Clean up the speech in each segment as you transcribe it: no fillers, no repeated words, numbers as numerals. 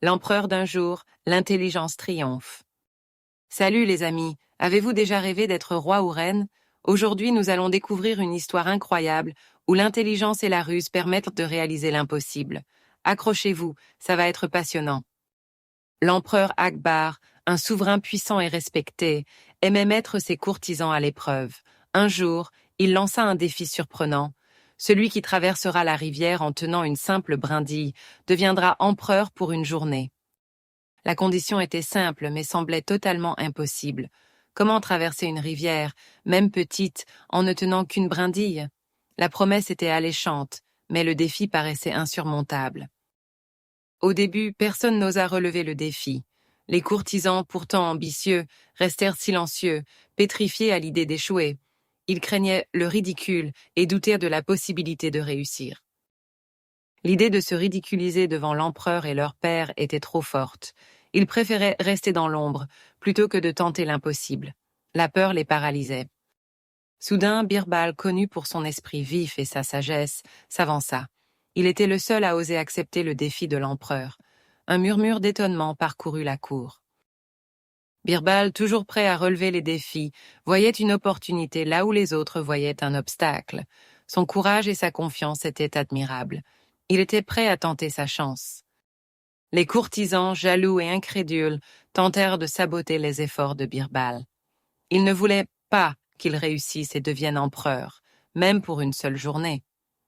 L'empereur d'un jour, l'intelligence triomphe. Salut les amis, avez-vous déjà rêvé d'être roi ou reine? Aujourd'hui, nous allons découvrir une histoire incroyable où l'intelligence et la ruse permettent de réaliser l'impossible. Accrochez-vous, ça va être passionnant. L'empereur Akbar, un souverain puissant et respecté, aimait mettre ses courtisans à l'épreuve. Un jour, il lança un défi surprenant. Celui qui traversera la rivière en tenant une simple brindille deviendra empereur pour une journée. La condition était simple mais semblait totalement impossible. Comment traverser une rivière, même petite, en ne tenant qu'une brindille? La promesse était alléchante, mais le défi paraissait insurmontable. Au début, personne n'osa relever le défi. Les courtisans, pourtant ambitieux, restèrent silencieux, pétrifiés à l'idée d'échouer. Ils craignaient le ridicule et doutèrent de la possibilité de réussir. L'idée de se ridiculiser devant l'empereur et leur père était trop forte. Ils préféraient rester dans l'ombre plutôt que de tenter l'impossible. La peur les paralysait. Soudain, Birbal, connu pour son esprit vif et sa sagesse, s'avança. Il était le seul à oser accepter le défi de l'empereur. Un murmure d'étonnement parcourut la cour. Birbal, toujours prêt à relever les défis, voyait une opportunité là où les autres voyaient un obstacle. Son courage et sa confiance étaient admirables. Il était prêt à tenter sa chance. Les courtisans, jaloux et incrédules, tentèrent de saboter les efforts de Birbal. Ils ne voulaient pas qu'il réussisse et devienne empereur, même pour une seule journée.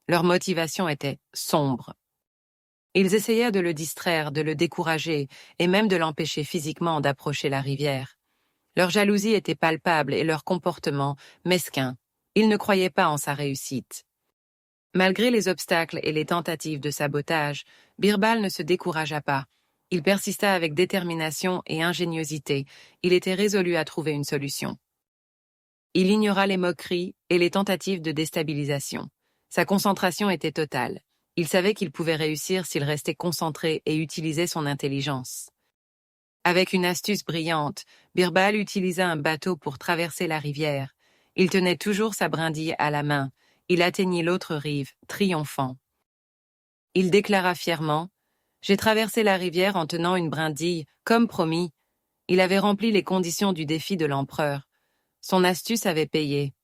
Leur motivation était sombre. Ils essayèrent de le distraire, de le décourager et même de l'empêcher physiquement d'approcher la rivière. Leur jalousie était palpable et leur comportement mesquin. Ils ne croyaient pas en sa réussite. Malgré les obstacles et les tentatives de sabotage, Birbal ne se découragea pas. Il persista avec détermination et ingéniosité. Il était résolu à trouver une solution. Il ignora les moqueries et les tentatives de déstabilisation. Sa concentration était totale. Il savait qu'il pouvait réussir s'il restait concentré et utilisait son intelligence. Avec une astuce brillante, Birbal utilisa un bateau pour traverser la rivière. Il tenait toujours sa brindille à la main. Il atteignit l'autre rive, triomphant. Il déclara fièrement « J'ai traversé la rivière en tenant une brindille, comme promis. » Il avait rempli les conditions du défi de l'empereur. Son astuce avait payé.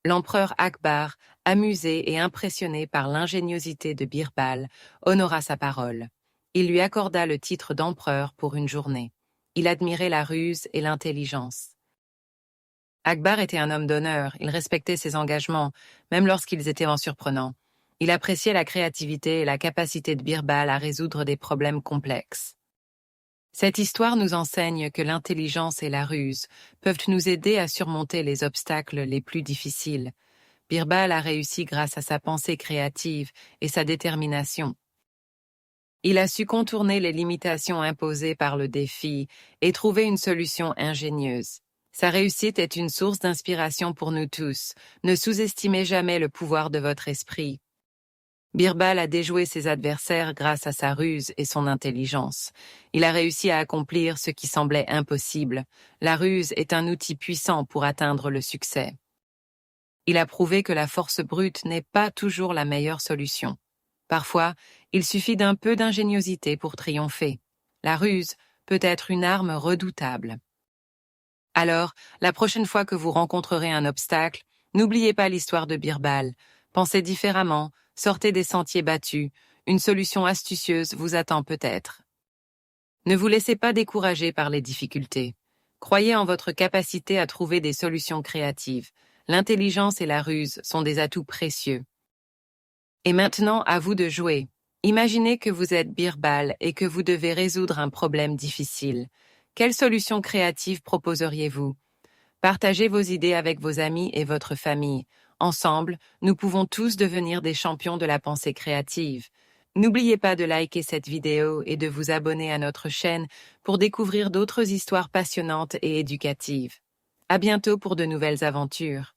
L'empereur Akbar, amusé et impressionné par l'ingéniosité de Birbal, honora sa parole. Il lui accorda le titre d'empereur pour une journée. Il admirait la ruse et l'intelligence. Akbar était un homme d'honneur, il respectait ses engagements, même lorsqu'ils étaient surprenants. Il appréciait la créativité et la capacité de Birbal à résoudre des problèmes complexes. Cette histoire nous enseigne que l'intelligence et la ruse peuvent nous aider à surmonter les obstacles les plus difficiles. Birbal a réussi grâce à sa pensée créative et sa détermination. Il a su contourner les limitations imposées par le défi et trouver une solution ingénieuse. Sa réussite est une source d'inspiration pour nous tous. Ne sous-estimez jamais le pouvoir de votre esprit. Birbal a déjoué ses adversaires grâce à sa ruse et son intelligence. Il a réussi à accomplir ce qui semblait impossible. La ruse est un outil puissant pour atteindre le succès. Il a prouvé que la force brute n'est pas toujours la meilleure solution. Parfois, il suffit d'un peu d'ingéniosité pour triompher. La ruse peut être une arme redoutable. Alors, la prochaine fois que vous rencontrerez un obstacle, n'oubliez pas l'histoire de Birbal. Pensez différemment, sortez des sentiers battus, une solution astucieuse vous attend peut-être. Ne vous laissez pas décourager par les difficultés. Croyez en votre capacité à trouver des solutions créatives. L'intelligence et la ruse sont des atouts précieux. Et maintenant, à vous de jouer. Imaginez que vous êtes Birbal et que vous devez résoudre un problème difficile. Quelle solution créative proposeriez-vous? Partagez vos idées avec vos amis et votre famille. Ensemble, nous pouvons tous devenir des champions de la pensée créative. N'oubliez pas de liker cette vidéo et de vous abonner à notre chaîne pour découvrir d'autres histoires passionnantes et éducatives. À bientôt pour de nouvelles aventures.